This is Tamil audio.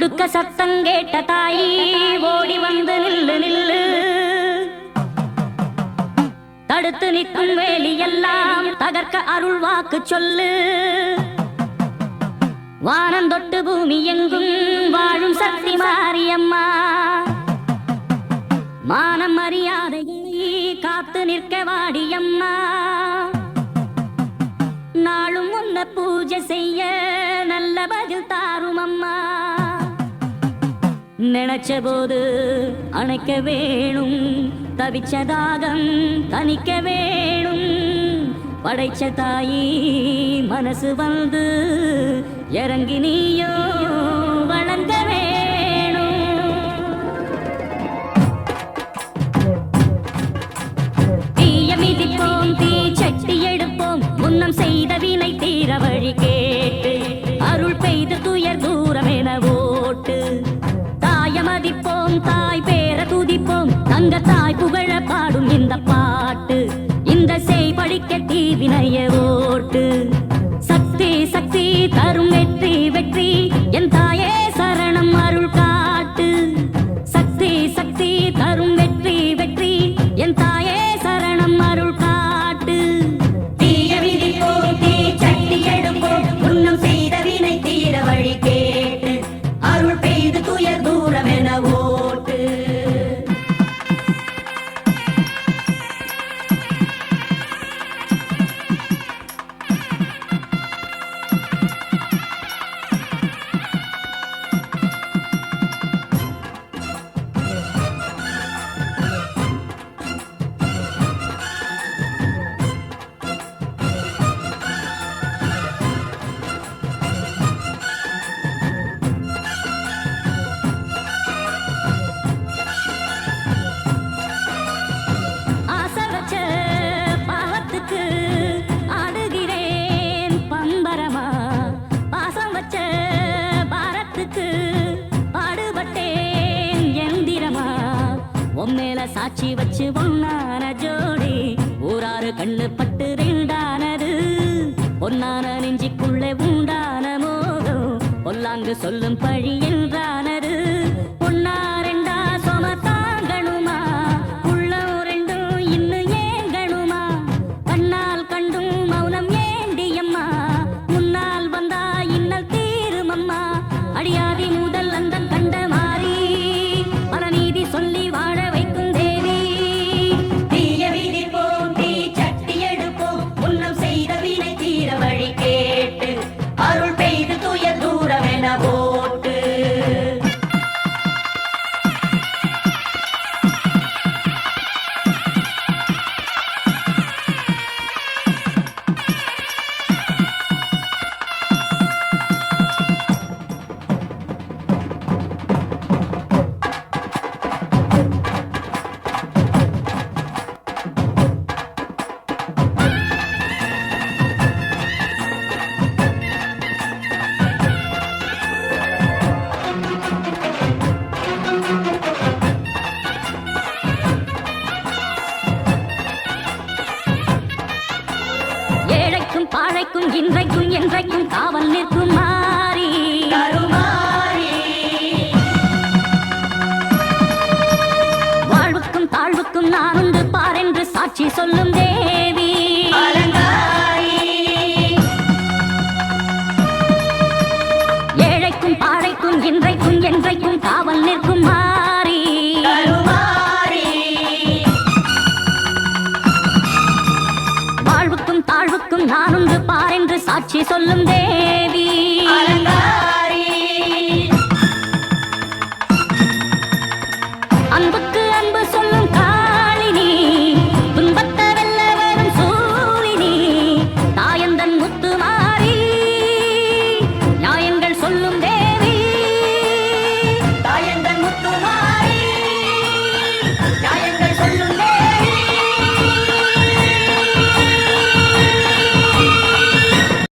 உடுக்க சத்தம் கேட்ட தாயி ஓடி வந்து நில்லு நில்லு. தடுத்து நிற்கும் வேலியெல்லாம் தகர்க்க அருள் வாக்கு சொல்லு. வானம் தொட்டு பூமி எங்கும் வாழும் சக்தி மாரியம்மா. மானம் மரியாதைகளை காத்து நிற்க வாடியம்மா. நாளும் உன்னை பூஜை செய்ய நல்ல பதில் தாரும் அம்மா. நினைச்ச போது அணைக்க வேணும், தவிச்ச தாகம் தணிக்க வேணும். படைச்ச தாயி மனசு வந்து இறங்கி நீயோ வளர்ந்த வேணும். தீய மிதிப்போம், தீ சட்டி எடுப்போம், முன்னம் செய்த வினை தீர வழி கேட்டு அருள் பெய்து துயர் தூரம் என ஓட்டு. தாய மதிப்போம், தாய் பேர துதிப்போம், தங்க தாய் புகழ பாடும் இந்த பாட்டு. இந்த செய் படிக்க தீவினைய ஓட்டு. சக்தி சக்தி தரும் வெற்றி வெற்றி, என் தாயே சரணம் அருள் காட்டு. சக்தி சக்தி தரும் வெற்றி வெற்றி, என் தாயே சரணம் அருள் காட்டு. தீய விதிப்போம், தீ சட்டி எடுப்போம், முன்னம் செய்த வினை தீர வழி கேட்டு அருள் பெய்து துயர் தூரம் என ஓட்டு. மேல சாட்சி வச்சு ஒன்னான ஜோடி ஊராறு கண்ணு பட்டு ரெண்டானது. பொன்னான நெஞ்சிக்குள்ளே உண்டான மோகம் பொல்லாங்கு சொல்லும் பழி என்றானது. பொன்னா ரெண்டா சொம தாங்கணுமா, உள்ளம் ரெண்டும் இன்னும் ஏங்கணுமா. கண்ணால் கண்டும் மௌனம் ஏண்டியம்மா, முன்னால் வந்தா இன்னல் தீருமம்மா. அடியாதி முதல் அந்த கண்ட மாறி பல நீதி சொல்லி வாழ வைக்கும் தேவி. தீய விதிப்போம், தீ சட்டி எடுப்போம், முன்னம் செய்த வினை தீர வழி கேட்டு அருள் பெய்து துயர் தூரம் என ஓட்டு. ஏழைக்கும் பாழைக்கும் இன்றைக்கும் என்றைக்கும் காவல் நிற்கும் மாறி. வாழ்வுக்கும் தாழ்வுக்கும் நான் உண்டு பாரென்று சாட்சி சொல்லும் தேவி. ஏழைக்கும் பாழைக்கும் இன்றைக்கும் என்றைக்கும் காவல் நிற்கும் மாறி. வாழ்வுக்கும் தாழ்வுக்கும் நான் உண்டு பாரென்று சாட்சி சொல்லும் தேவி.